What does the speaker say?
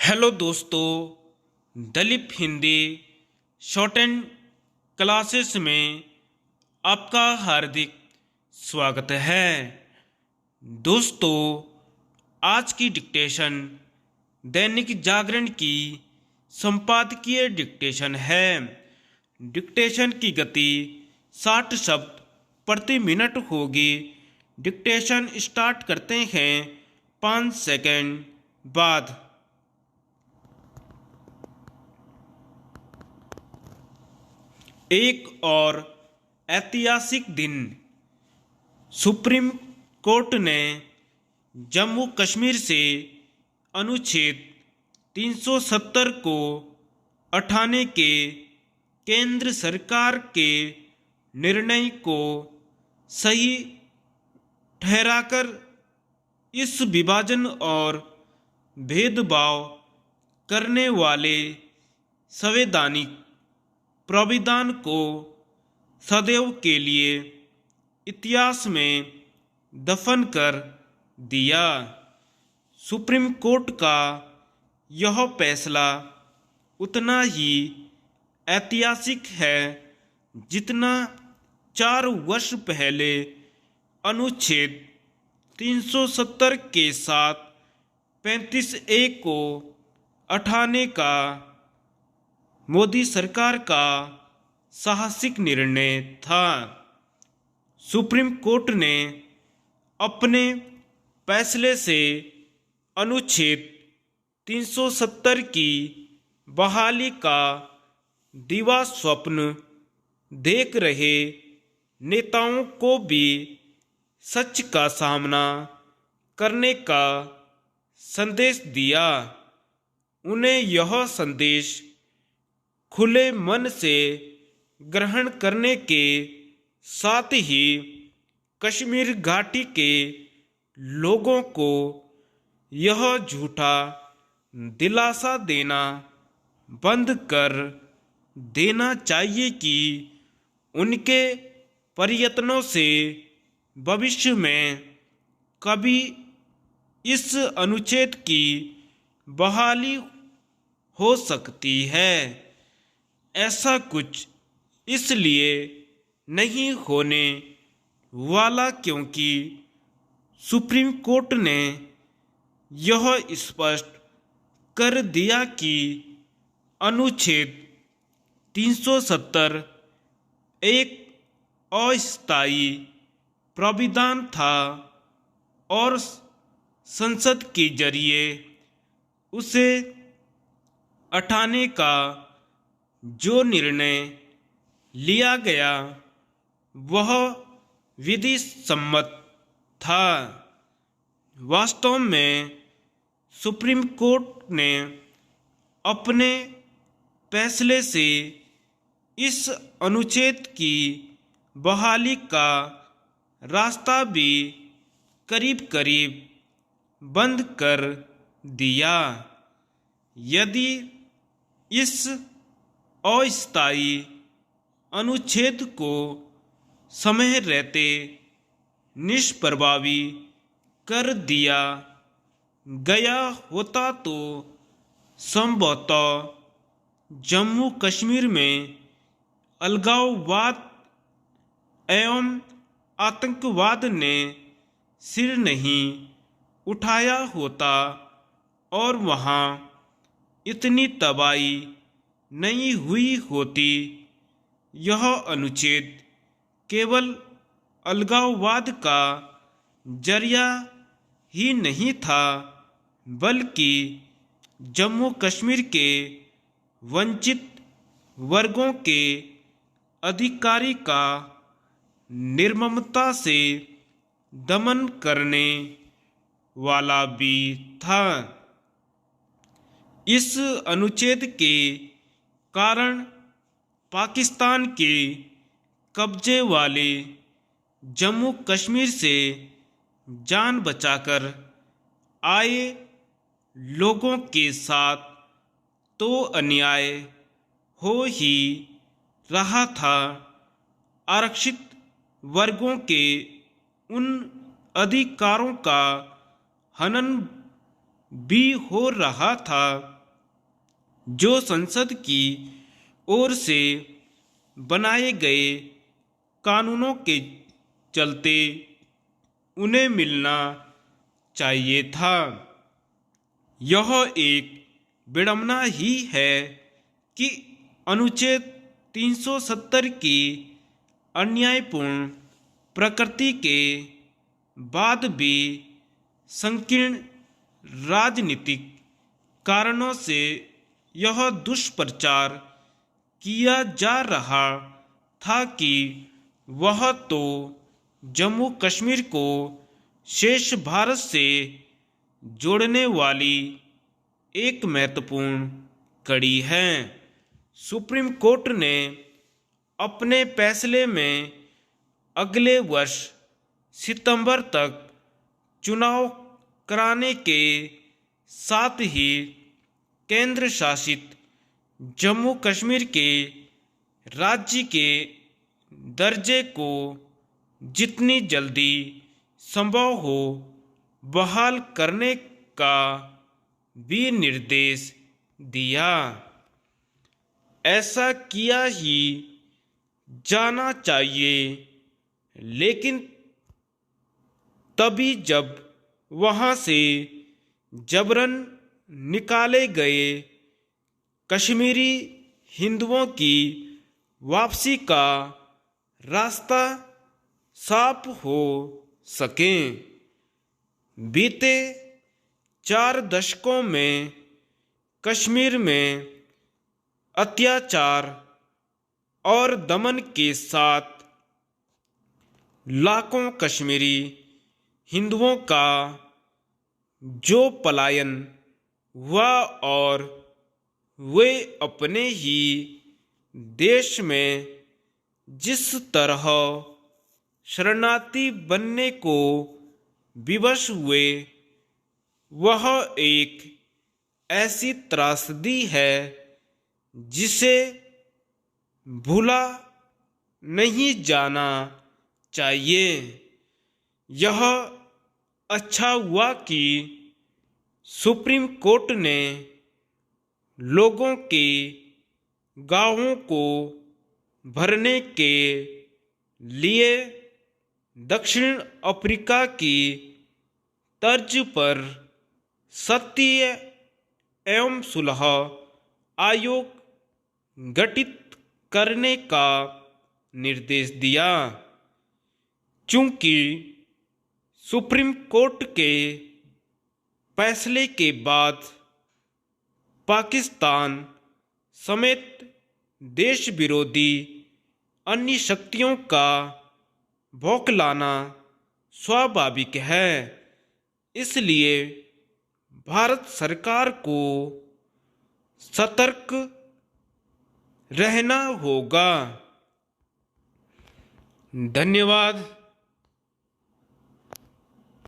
Hello दोस्तों, Dalip Hindi short and classes में आपका हार्दिक स्वागत है। दोस्तों, आज की डिक्टेशन दैनिक जागरण की संपादकीय डिक्टेशन है। डिक्टेशन की गति 60 शब्द प्रति मिनट होगी। डिक्टेशन स्टार्ट करते हैं 5 सेकंड बाद। एक और ऐतिहासिक दिन। सुप्रीम कोर्ट ने जम्मू कश्मीर से अनुच्छेद 370 को हटाने के केंद्र सरकार के निर्णय को सही ठहराकर इस विभाजन और भेदभाव करने वाले संवैधानिक प्राविधान को सदैव के लिए इतिहास में दफन कर दिया। सुप्रीम कोर्ट का यह फैसला उतना ही ऐतिहासिक है जितना 4 वर्ष पहले अनुच्छेद 370 के साथ 35A को हटाने का मोदी सरकार का साहसिक निर्णय था। सुप्रीम कोर्ट ने अपने फैसले से अनुच्छेद 370 की बहाली का दिवा स्वप्न देख रहे नेताओं को भी सच का सामना करने का संदेश दिया। उन्हें यह संदेश खुले मन से ग्रहण करने के साथ ही कश्मीर घाटी के लोगों को यह झूठा दिलासा देना बंद कर देना चाहिए कि उनके प्रयत्नों से भविष्य में कभी इस अनुच्छेद की बहाली हो सकती है। ऐसा कुछ इसलिए नहीं होने वाला क्योंकि सुप्रीम कोर्ट ने यह स्पष्ट कर दिया कि अनुच्छेद 370 एक अस्थायी प्राविधान था और संसद के जरिए उसे हटाने का जो निर्णय लिया गया वह विधि सम्मत था। वास्तव में सुप्रीम कोर्ट ने अपने फैसले से इस अनुच्छेद की बहाली का रास्ता भी करीब करीब बंद कर दिया। यदि इस अस्थायी अनुच्छेद को समय रहते निष्प्रभावी कर दिया गया होता तो संभवतः जम्मू कश्मीर में अलगाववाद एवं आतंकवाद ने सिर नहीं उठाया होता और वहाँ इतनी तबाही नहीं हुई होती। यह अनुच्छेद केवल अलगाववाद का जरिया ही नहीं था बल्कि जम्मू कश्मीर के वंचित वर्गों के अधिकारी का निर्ममता से दमन करने वाला भी था। इस अनुच्छेद के कारण पाकिस्तान के कब्जे वाले जम्मू कश्मीर से जान बचाकर आए लोगों के साथ तो अन्याय हो ही रहा था। आरक्षित वर्गों के उन अधिकारों का हनन भी हो रहा था जो संसद की ओर से बनाए गए कानूनों के चलते उन्हें मिलना चाहिए था। यह एक विडंबना ही है कि अनुच्छेद 370 की अन्यायपूर्ण प्रकृति के बाद भी संकीर्ण राजनीतिक कारणों से यह दुष्प्रचार किया जा रहा था कि वह तो जम्मू कश्मीर को शेष भारत से जोड़ने वाली एक महत्वपूर्ण कड़ी है। सुप्रीम कोर्ट ने अपने फैसले में अगले वर्ष सितंबर तक चुनाव कराने के साथ ही केंद्र शासित जम्मू कश्मीर के राज्य के दर्जे को जितनी जल्दी संभव हो बहाल करने का भी निर्देश दिया। ऐसा किया ही जाना चाहिए, लेकिन तभी जब वहां से जबरन निकाले गए कश्मीरी हिंदुओं की वापसी का रास्ता साफ हो सके। बीते 4 दशकों में कश्मीर में अत्याचार और दमन के साथ लाखों कश्मीरी हिंदुओं का जो पलायन हुआ और वे अपने ही देश में जिस तरह शरणार्थी बनने को विवश हुए, वह एक ऐसी त्रासदी है जिसे भूला नहीं जाना चाहिए। यह अच्छा हुआ कि सुप्रीम कोर्ट ने लोगों के गांवों को भरने के लिए दक्षिण अफ्रीका की तर्ज पर सत्य एवं सुलह आयोग गठित करने का निर्देश दिया। चूंकि सुप्रीम कोर्ट के फैसले के बाद पाकिस्तान समेत देश विरोधी अन्य शक्तियों का बौखलाना स्वाभाविक है, इसलिए भारत सरकार को सतर्क रहना होगा। धन्यवाद।